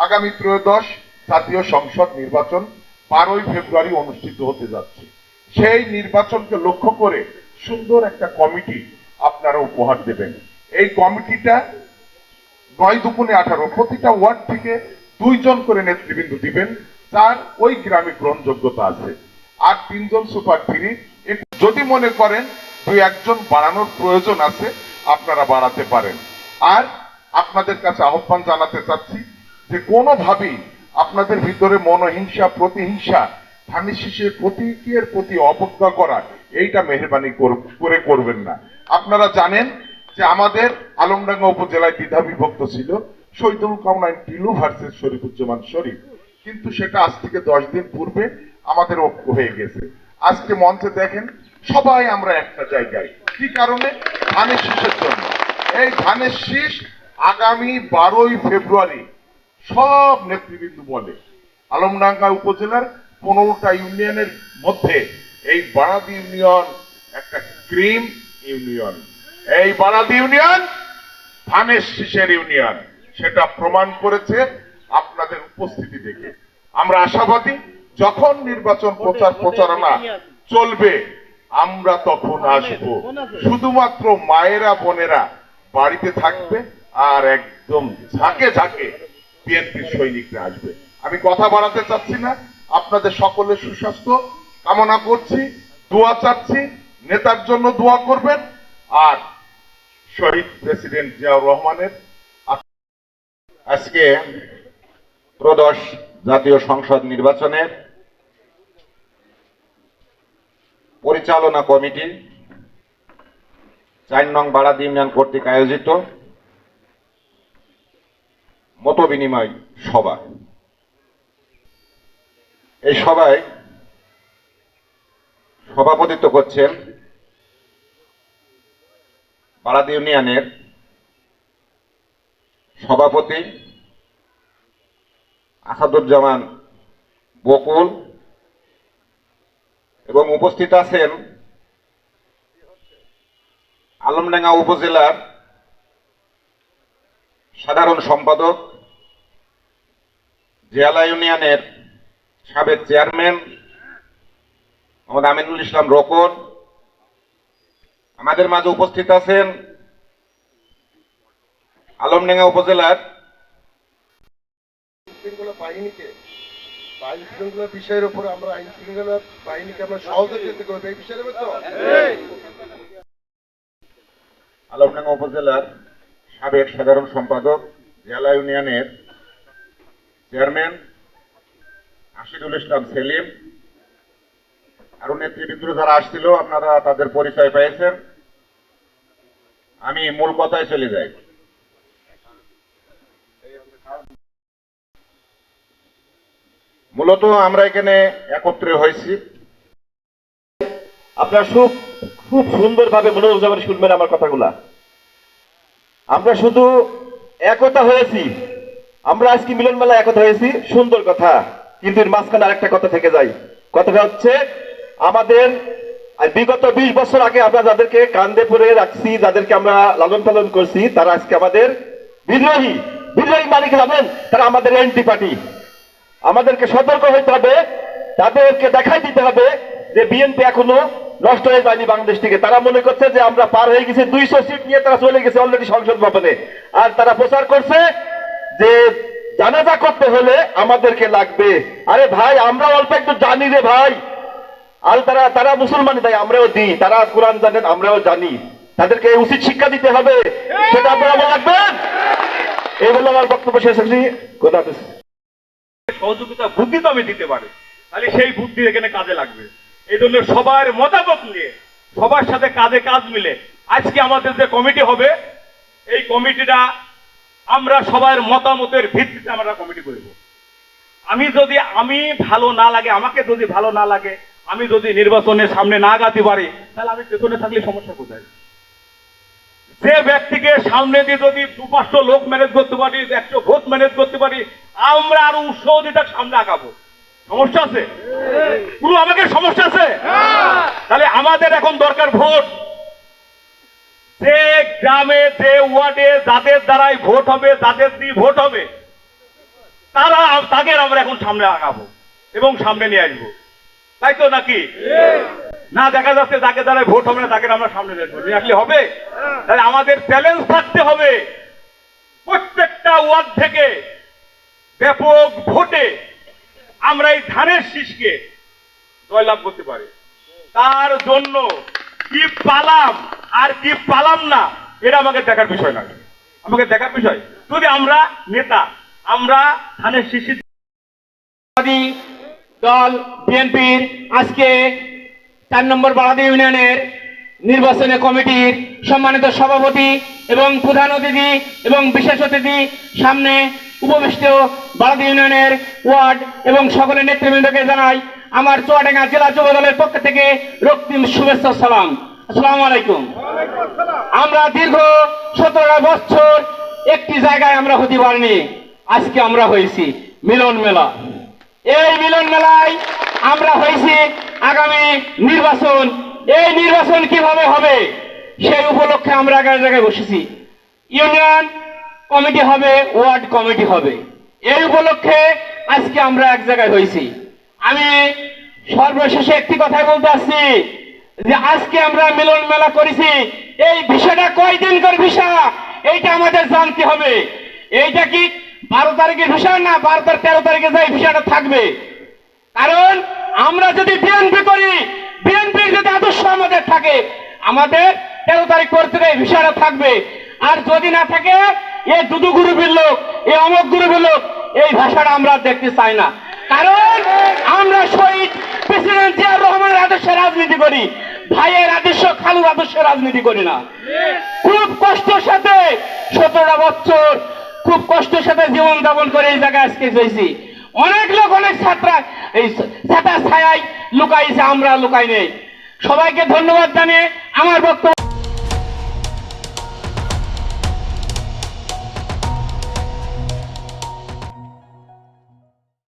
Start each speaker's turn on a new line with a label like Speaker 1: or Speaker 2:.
Speaker 1: আগামী ত্রয়োদশ জাতীয় সংসদ নির্বাচন 12ই ফেব্রুয়ারি অনুষ্ঠিত হতে যাচ্ছে। সেই নির্বাচনকে লক্ষ্য করে সুন্দর একটা কমিটি আপনারা উপহার দেবেন। এই কমিটিটা 9×2=18, প্রতিটা ওয়ার্ড থেকে 2 জন করে নেতৃবৃন্দ দিবেন, যার ওই গ্রামে গ্রহণযোগ্যতা আছে। আর 3 জন সুপার 3। যদি মনে করেন 2-1 জন বাড়ানোর প্রয়োজন আছে, আপনারা বাড়াতে পারেন। আর আপনাদের কাছে আহ্বান জানাতে চাচ্ছি যে কোনোভাবেই আপনাদের ভিতরে মনোহিংসা, প্রতিহিংসা, ধানের শীষের প্রতীকের প্রতি অবজ্ঞা করা, এইটা মেহরবানি করে করবেন না। আপনারা জানেন যে আমাদের আলমডাঙ্গা উপজেলায় দ্বিধা বিভক্ত ছিল শহীদুল কাওনাইন টিলু ভার্সেস শরীফুজ্জামান শরীফ, কিন্তু সেটা আজ থেকে 10 দিন পূর্বে আমাদের ঐক্য হয়ে গেছে। আজকে মঞ্চে দেখেন সবাই আমরা একটা জায়গায়, কি কারণে? ধানের শীষের জন্য। এই ধানের শীষ আগামী 12ই ফেব্রুয়ারি সব নেতৃবৃন্দ বলে আলমডাঙ্গা উপজেলার 15টা ইউনিয়নের মধ্যে এই বারাদি ইউনিয়ন একটা ক্রিম ইউনিয়ন। এই বারাদি ইউনিয়ন ধানের শীষের ইউনিয়ন, সেটা প্রমাণ করেছে আপনাদের উপস্থিতি দেখে। আমরা আশাবাদী যখন নির্বাচন প্রচারণা চলবে আমরা তখন আসব। শুধুমাত্র মায়েরা বোনেরা বাড়িতে থাকবে আর একদম ঝাঁকে ঝাঁকে বিএনপির সৈনিকরা আসবে। আমি কথা বাড়াতে চাচ্ছি না, আপনাদের সকলের সুস্বাস্থ্য কামনা করছি, দোয়া চাচ্ছি, নেতার জন্য দোয়া করবেন। আর শহীদ প্রেসিডেন্ট জিয়াউর রহমানের
Speaker 2: আজকে ত্রয়োদশ জাতীয় সংসদ নির্বাচনের পরিচালনা কমিটি 4 নং বারাদি ইউনিয়ন কর্তৃক আয়োজিত মত বিনিময় সভা। এই সভায় সভাপতিত্ব করছেন বারাদি ইউনিয়নের সভাপতি আসাদুজ্জামান বকুল এবং উপস্থিত আছেন আলমডাঙ্গা উপজেলার সাধারণ সম্পাদক, জিয়ালা ইউনিয়নের সাবেক চেয়ারম্যান মোহাম্মদ আমিনুল ইসলাম রোকন। আমাদের মাঝে উপস্থিত আছেন আলমডাঙ্গা উপজেলার
Speaker 3: আইন শৃঙ্খলা বিষয়ের উপর আমরা আইন শৃঙ্খলা বাহিনীকে আমরা সহযোগিতা করবো এই বিষয়ের তো
Speaker 2: আলমডাঙ্গা উপজেলার সাবেক সাধারণ সম্পাদক, জেলা ইউনিয়নের চেয়ারম্যান আশিদুল ইসলাম সেলিম। আরো নেতৃবৃন্দ যারা আসছিল আপনারা তাদের পরিচয় পেয়েছেন। আমি মূল কথায় চলে যাই। মূলত আমরা এখানে একত্রে হয়েছি,
Speaker 4: আপনারা খুব সুন্দরভাবে মনোযোগ করে শুনবেন আমার কথাগুলা। আমরা শুধু একতা হয়েছি, আমরা আজকে মিলন মেলা একতা হয়েছি, সুন্দর কথা, কিন্তু এর মাঝখানে আরেকটা কথা থেকে যায়। কথাটা হচ্ছে আমাদের বিগত 20 বছর আগে আমরা যাদেরকে কান্দে পড়ে রাখছি, যাদেরকে আমরা লালন পালন করছি, তারা আজকে আমাদের বিদ্রোহী। বিদ্রোহী মানে কি জানেন? তারা আমাদের এন্টি পার্টি। আমাদেরকে সতর্ক হইতে হবে, তাদেরকে দেখাই দিতে হবে যে বিএনপি এখনো নষ্ট হয়ে যায়নি বাংলাদেশ থেকে। তারা মনে করছে যে আমরা পার হয়ে গেছি, 200 সিট নিয়ে তারা চলে গেছে অলরেডি সংসদ ভবনে। আর তারা প্রচার করছে যে জানাজা করতে হলে আমাদেরকে লাগবে। আরে ভাই, আমরা অল্প একটু জানি রে ভাই। আর তারা মুসলমানই, তাই আমরাও দিই। তারা কোরআন জানেন, আমরাও জানি। তাদেরকে উচিত শিক্ষা দিতে হবে, সেটা আপনারা মনে রাখবেন। এই বলে আমার বক্তব্য শেষ করছি। খোদা হাফেজ।
Speaker 5: সহযোগিতা বুদ্ধি তো আমি দিতে পারি, তাহলে সেই বুদ্ধি এখানে কাজে লাগবে। এই জন্য সবার মতামত নিয়ে, সবার সাথে কাজে কাজ মিলে আজকে আমাদের যে কমিটি হবে, এই কমিটিটা আমরা সবার মতামতের ভিত্তিতে আমরা কমিটি করব। আমি ভালো না লাগে, আমাকে যদি ভালো না লাগে, আমি যদি নির্বাচনের সামনে না গাতে পারি, তাহলে আমি পেছনে থাকলে সমস্যা কোথায়? যে ব্যক্তিকে সামনে দিয়ে যদি 200-500 লোক ম্যানেজ করতে পারি, 100 ভোট ম্যানেজ করতে পারি, আমরা আরো উৎসাহ দিয়ে তার সামনে আগাবো। সমস্যা আছে? পুরো আমাকে সমস্যা আছে? তাহলে আমাদের এখন দরকার ভোট। যে গ্রামে, যে ওয়ার্ডে যাদের দ্বারাই ভোট হবে, যাদের দিয়ে ভোট হবে, তাদের আমরা এখন সামনে আগাবো এবং সামনে নিয়ে আসবো, তাই তো নাকি? না, দেখা যাচ্ছে যাকে দ্বারা ভোট হবে না তাকে আমরা সামনে নিয়ে আসলে হবে? তাহলে আমাদের চ্যালেঞ্জ থাকতে হবে প্রত্যেকটা ওয়ার্ড থেকে ব্যাপক ভোটে আমরা এই ধানের শীষকে জয়লাভ করতে পারি। তার জন্য কি পালাম আর কি পালাম না এটা আমাকে দেখার বিষয় না, আমাকে দেখার বিষয় যদি আমরা নেতা, আমরা ধানের শীষ
Speaker 6: দল বিএনপির আজকে 4 নম্বর বারাদি ইউনিয়নের নির্বাচনী কমিটির সম্মানিত সভাপতি এবং প্রধান অতিথি এবং বিশেষ অতিথি সামনে উপবিষ্ট বারাদি ইউনিয়নের ওয়ার্ড এবং সকলের নেতৃবৃন্দকে জানাই আমার চুয়াডাঙ্গা জেলা যুব দলের পক্ষ থেকে রক্তিম শুভেচ্ছা সালাম। আসসালামু আলাইকুম। আমরা দীর্ঘ 17টা বছর একটি জায়গায় আমরা হতে পারিনি, আজকে আমরা হয়েছি মিলন মেলা। এই মিলন মেলায় আমরা হয়েছি আগামী নির্বাচন, এই নির্বাচন কিভাবে হবে সেই উপলক্ষে আমরা এক জায়গায় বসেছি। ইউনিয়ন কমিটি হবে, ওয়ার্ড কমিটি হবে, এই উপলক্ষে আজকে আমরা এক জায়গায় হয়েছি। আমি সর্বশেষে একটি কথাই বলতে আসছি যে আজকে আমরা মিলন মেলা করেছি, এই ভিসাটা কয়দিনকার ভিসা এইটা আমাদের জানতে হবে। এইটা কি 12 তারিখের ভিসা না 13 তারিখে যাই ভিসাটা থাকবে? কারণ আমরা যদি বিএনপি করি, বিএনপির যদি আদর্শ আমাদের থাকে, আমাদের 13 তারিখ পর থেকে এই ভিসাটা থাকবে। আর যদি না থাকে, এই দুদু গ্রুপের লোক, এই অমক গ্রুপের লোক, এই ভাষাটা আমরা দেখতে চাই না। কারণ আমরা শহীদ প্রেসিডেন্ট জিয়াউর রহমানের আদর্শে রাজনীতি করি, ভাইয়ের আদর্শ, খালুর আদর্শে রাজনীতি করি না। খুব কষ্টের সাথে 17টা বছর খুব কষ্টের সাথে জীবন যাপন করে এই জায়গায় আজকে হয়েছি। অনেক লোক অনেক ছাত্র এই ছাতা ছায়ায় লুকাইছে, আমরা লুকাই নেই। সবাইকে ধন্যবাদ জানিয়ে আমার বক্তব্য